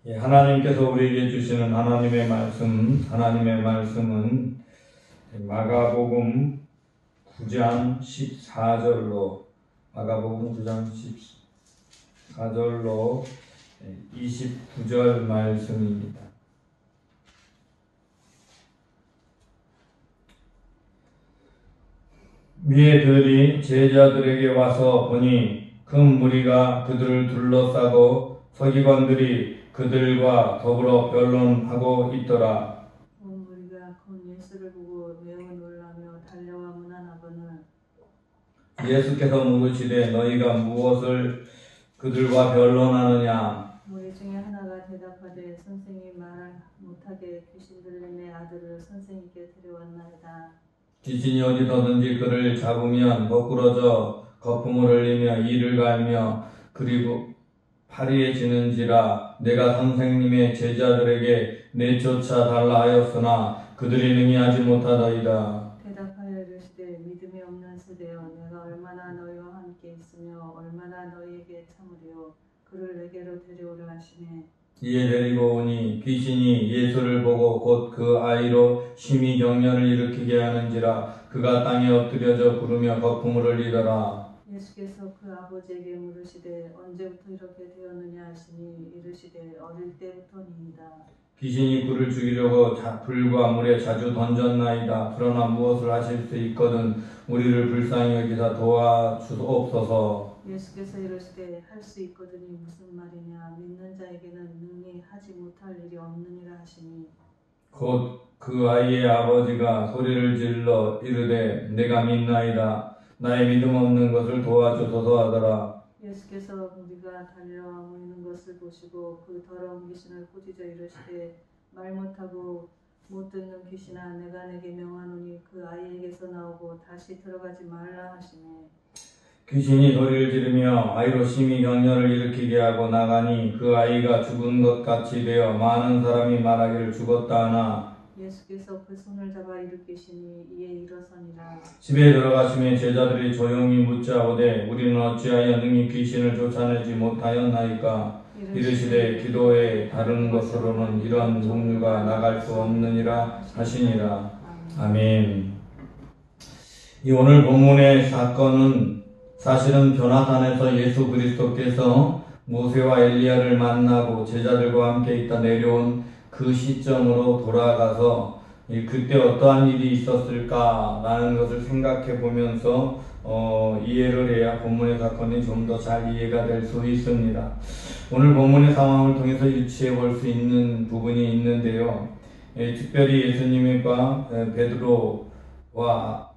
하나님께서 우리에게 주시는 하나님의 말씀은 마가복음 9장 14절로 29절 말씀입니다. 위에 들이 제자들에게 와서 보니 큰 무리가 그들을 둘러싸고 서기관들이 그들과 더불어 변론하고 있더라. 온 무리가 곧 예수를 보고 매우 놀라며 달려와 문안하거늘 예수께서 물으시되 너희가 무엇을 그들과 변론하느냐? 무리 중에 하나가 대답하되 선생이 말 못하게 귀신 들린 내 아들을 선생님께 데려왔나이다. 귀신이 어디서든지 그를 잡으면 거꾸러져 거품을 흘리며 이를 갈며 그리고 파리에 지는지라. 내가 선생님의 제자들에게 내쫓아 달라 하였으나 그들이 능히하지 못하더이다. 대답하여 이르시되 믿음이 없는 세대여, 내가 얼마나 너희와 함께 있으며 얼마나 너희에게 참으리요. 그를 내게로 데려오라 하시매 이에 데리고 오니 귀신이 예수를 보고 곧 그 아이로 심히 경련을 일으키게 하는지라. 그가 땅에 엎드려져 구르며 거품을 흘리더라. 예수께서 그 아버지에게 물으시되 언제부터 이렇게 되었느냐 하시니 이르시되 어릴 때부터니이다. 귀신이 그를 죽이려고 불과 물에 자주 던졌나이다. 그러나 무엇을 하실 수 있거든 우리를 불쌍히 여기사 도와주옵소서. 예수께서 이르시되 할 수 있거든이 무슨 말이냐. 믿는 자에게는 능히 하지 못할 일이 없느니라 하시니 곧 그 아이의 아버지가 소리를 질러 이르되 내가 믿나이다. 나의 믿음 없는 것을 도와주소서 하더라. 예수께서 무리가 달려와 모이는 것을 보시고 그 더러운 귀신을 꾸짖어 이르시되 말 못하고 못 듣는 귀신아, 내가 내게 명하노니 그 아이에게서 나오고 다시 들어가지 말라 하시매 귀신이 소리를 지르며 아이로 심히 경련을 일으키게 하고 나가니 그 아이가 죽은 것 같이 되어 많은 사람이 말하기를 죽었다 하나 예수께서 그 손을 잡아 일으키시니 이에 일어서니라. 집에 들어가시며 제자들이 조용히 묻자오되 우리는 어찌하여 능히 귀신을 쫓아내지 못하였나이까? 이르시되 기도에 다른 것으로는 이런 종류가 나갈 수 없느니라 하시니라. 아멘. 이 오늘 본문의 사건은 사실은 변화산에서 예수 그리스도께서 모세와 엘리야를 만나고 제자들과 함께 있다 내려온 그 시점으로 돌아가서 그때 어떠한 일이 있었을까라는 것을 생각해 보면서 이해를 해야 본문의 사건이 좀 더 잘 이해가 될 수 있습니다. 오늘 본문의 상황을 통해서 유추해 볼 수 있는 부분이 있는데요. 특별히 예수님과 베드로와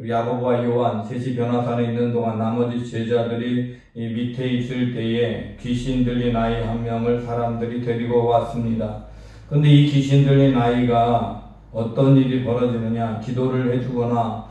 야고보와 요한 셋이 변화산에 있는 동안 나머지 제자들이 이 밑에 있을 때에 귀신 들린 아이 한 명을 사람들이 데리고 왔습니다. 근데 이 귀신 들린 아이가 어떤 일이 벌어지느냐, 기도를 해주거나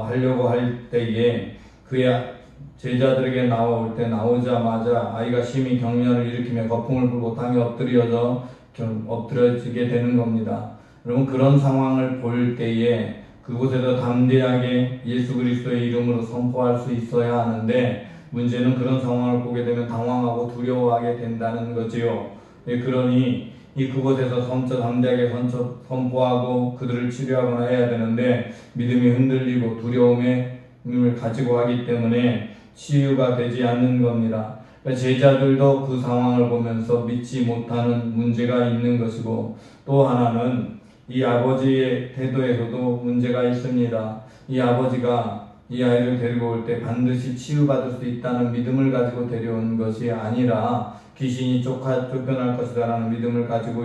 하려고 할 때에 그의 제자들에게 나오자마자 아이가 심히 경련을 일으키며 거품을 불고 땅에 엎드려지게 되는 겁니다. 여러분, 그런 상황을 볼 때에 그곳에서 담대하게 예수 그리스도의 이름으로 선포할 수 있어야 하는데, 문제는 그런 상황을 보게 되면 당황하고 두려워하게 된다는 거지요. 그러니 그곳에서 담대하게 선포하고 그들을 치료하거나 해야 되는데 믿음이 흔들리고 두려움을 가지고 하기 때문에 치유가 되지 않는 겁니다. 제자들도 그 상황을 보면서 믿지 못하는 문제가 있는 것이고, 또 하나는 이 아버지의 태도에서도 문제가 있습니다. 이 아버지가 이 아이를 데리고 올 때 반드시 치유받을 수 있다는 믿음을 가지고 데려온 것이 아니라, 귀신이 쫓겨날 것이라는 믿음을 가지고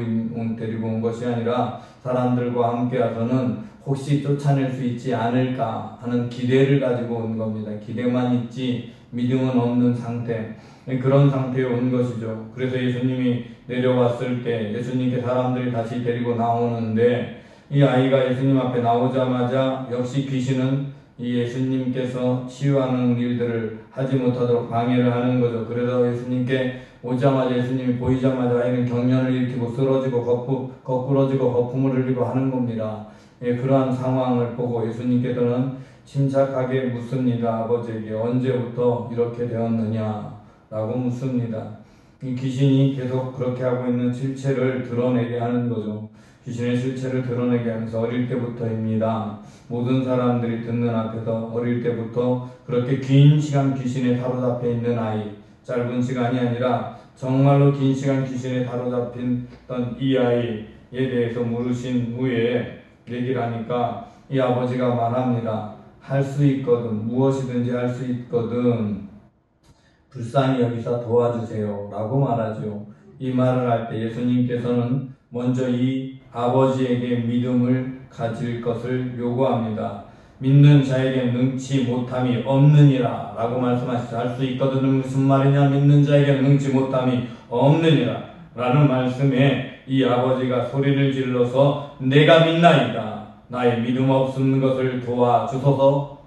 데리고 온 것이 아니라 사람들과 함께 와서는 혹시 쫓아낼 수 있지 않을까 하는 기대를 가지고 온 겁니다. 기대만 있지 믿음은 없는 상태, 그런 상태에 온 것이죠. 그래서 예수님이 내려왔을 때 예수님께 사람들이 다시 데리고 나오는데, 이 아이가 예수님 앞에 나오자마자 역시 귀신은 이 예수님께서 치유하는 일들을 하지 못하도록 방해를 하는 거죠. 그래서 예수님께 오자마자, 예수님이 보이자마자 아이는 경련을 일으키고 쓰러지고 거꾸러지고 거품을 흘리고 하는 겁니다. 그러한 상황을 보고 예수님께서는 침착하게 묻습니다. 아버지에게 언제부터 이렇게 되었느냐 라고 묻습니다. 이 귀신이 계속 그렇게 하고 있는 실체를 드러내게 하는 거죠. 귀신의 실체를 드러내게 하면서 어릴 때부터입니다. 모든 사람들이 듣는 앞에서 어릴 때부터 그렇게 긴 시간 귀신에 사로잡혀 있는 아이, 짧은 시간이 아니라 정말로 긴 시간 귀신에 사로잡힌 이 아이에 대해서 물으신 후에 얘기를 하니까 이 아버지가 말합니다. 할 수 있거든, 무엇이든지 할 수 있거든 불쌍히 여기서 도와주세요 라고 말하죠. 이 말을 할 때 예수님께서는 먼저 이 아버지에게 믿음을 가질 것을 요구합니다. 믿는 자에게 능치 못함이 없느니라 라고 말씀하시죠. 할 수 있거든은 무슨 말이냐? 믿는 자에게 능치 못함이 없느니라 라는 말씀에 이 아버지가 소리를 질러서 내가 믿나이다. 나의 믿음 없는 것을 도와주소서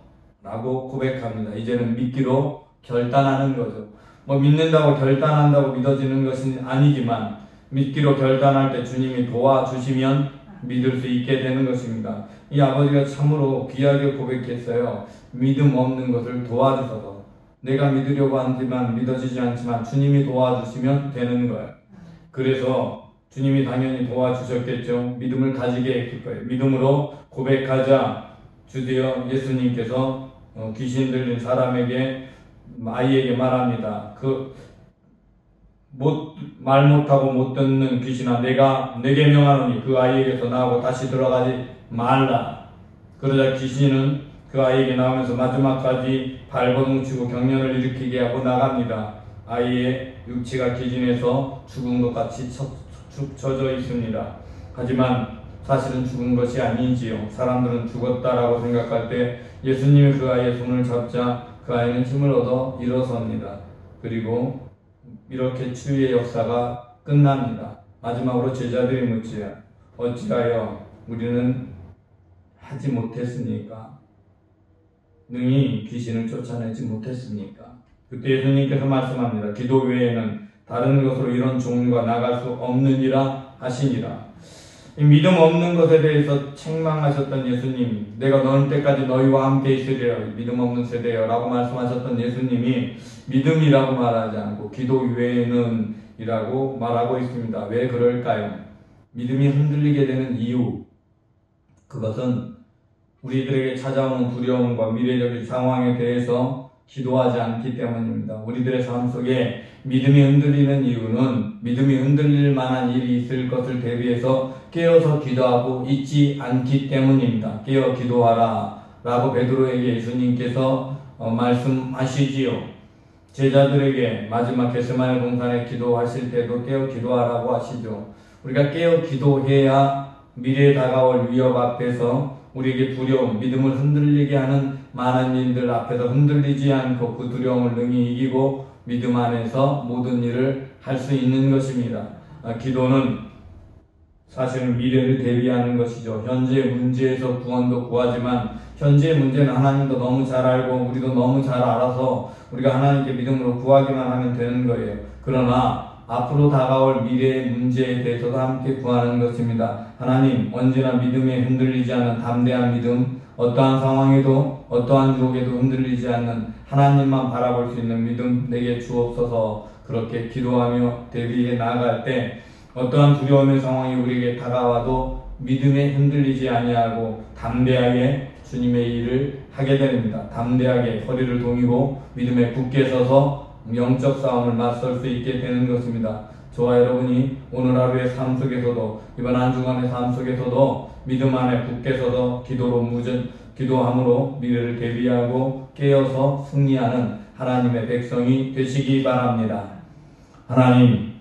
라고 고백합니다. 이제는 믿기로 결단하는 거죠. 믿는다고 결단한다고 믿어지는 것은 아니지만 믿기로 결단할 때 주님이 도와주시면 믿을 수 있게 되는 것입니다. 이 아버지가 참으로 귀하게 고백했어요. 믿음 없는 것을 도와주소서. 내가 믿으려고 하지만 믿어지지 않지만 주님이 도와주시면 되는 거예요. 그래서 주님이 당연히 도와주셨겠죠. 믿음을 가지게 했을 거예요. 믿음으로 고백하자 주되어 예수님께서 귀신 들린 사람에게 아이에게 말합니다. 말 못하고 못 듣는 귀신아 내가 내게 명하노니 그 아이에게서 나오고 다시 들어가지 말라. 그러자 귀신은 그 아이에게 나오면서 마지막까지 발버둥치고 경련을 일으키게 하고 나갑니다. 아이의 육체가 기진해서 죽은 것 같이 축 처져 있습니다. 하지만 사실은 죽은 것이 아니지요. 사람들은 죽었다라고 생각할 때 예수님이 그 아이의 손을 잡자 그 아이는 힘을 얻어 일어섭니다. 그리고 이렇게 치유의 역사가 끝납니다. 마지막으로 제자들이 묻지요. 어찌하여 우리는 하지 못했습니까? 능히 귀신을 쫓아내지 못했습니까? 그때 예수님께서 말씀합니다. 기도 외에는 다른 것으로 이런 종류가 나갈 수 없느니라 하시니라. 이 믿음 없는 것에 대해서 책망하셨던 예수님, 내가 너는 때까지 너희와 함께 있으리라, 믿음 없는 세대여 라고 말씀하셨던 예수님이 믿음이라고 말하지 않고 기도 외에는 이라고 말하고 있습니다. 왜 그럴까요? 믿음이 흔들리게 되는 이유, 그것은 우리들에게 찾아오는 두려움과 미래적인 상황에 대해서 기도하지 않기 때문입니다. 우리들의 삶 속에 믿음이 흔들리는 이유는 믿음이 흔들릴 만한 일이 있을 것을 대비해서 깨어서 기도하고 있지 않기 때문입니다. 깨어 기도하라 라고 베드로에게 예수님께서 말씀하시지요. 제자들에게 마지막 겟세마네 동산에 기도하실 때도 깨어 기도하라고 하시죠. 우리가 깨어 기도해야 미래에 다가올 위협 앞에서 우리에게 두려움, 믿음을 흔들리게 하는 많은 일들 앞에서 흔들리지 않고 그 두려움을 능히 이기고 믿음 안에서 모든 일을 할 수 있는 것입니다. 기도는 사실은 미래를 대비하는 것이죠. 현재의 문제에서 구원도 구하지만 현재의 문제는 하나님도 너무 잘 알고 우리도 너무 잘 알아서 우리가 하나님께 믿음으로 구하기만 하면 되는 거예요. 그러나 앞으로 다가올 미래의 문제에 대해서도 함께 구하는 것입니다. 하나님, 언제나 믿음에 흔들리지 않는 담대한 믿음, 어떠한 상황에도 어떠한 유혹에도 흔들리지 않는 하나님만 바라볼 수 있는 믿음 내게 주옵소서. 그렇게 기도하며 대비해 나아갈 때 어떠한 두려움의 상황이 우리에게 다가와도 믿음에 흔들리지 아니하고 담대하게 주님의 일을 하게 됩니다. 담대하게 허리를 동이고 믿음에 굳게 서서 영적 싸움을 맞설 수 있게 되는 것입니다. 저와 여러분이 오늘 하루의 삶 속에서도 이번 한 주간의 삶 속에서도 믿음 안에 굳게 서서 기도함으로 미래를 대비하고 깨어서 승리하는 하나님의 백성이 되시기 바랍니다. 하나님,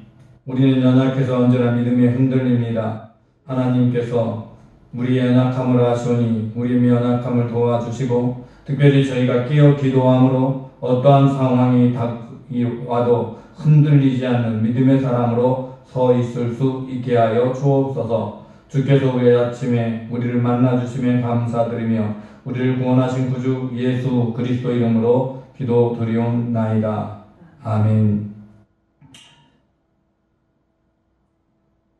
우리는 연약해서 언제나 믿음에 흔들립니다. 하나님께서 우리의 연약함을 아시오니 우리의 연약함을 도와주시고 특별히 저희가 깨어 기도함으로 어떠한 상황이 와도 흔들리지 않는 믿음의 사람으로 서 있을 수 있게 하여 주옵소서. 주께서 우리의 아침에 우리를 만나주시면 감사드리며 우리를 구원하신 구주 예수 그리스도 이름으로 기도드리옵나이다. 아멘.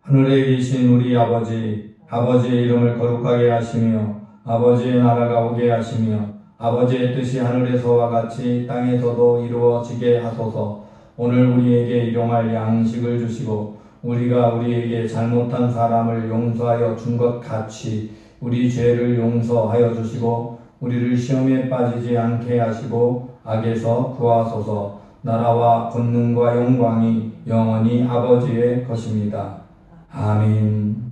하늘에 계신 우리 아버지, 아버지의 이름을 거룩하게 하시며 아버지의 나라가 오게 하시며 아버지의 뜻이 하늘에서와 같이 땅에서도 이루어지게 하소서. 오늘 우리에게 일용할 양식을 주시고 우리가 우리에게 잘못한 사람을 용서하여 준 것 같이 우리 죄를 용서하여 주시고 우리를 시험에 빠지지 않게 하시고 악에서 구하소서. 나라와 권능과 영광이 영원히 아버지의 것입니다. 아멘.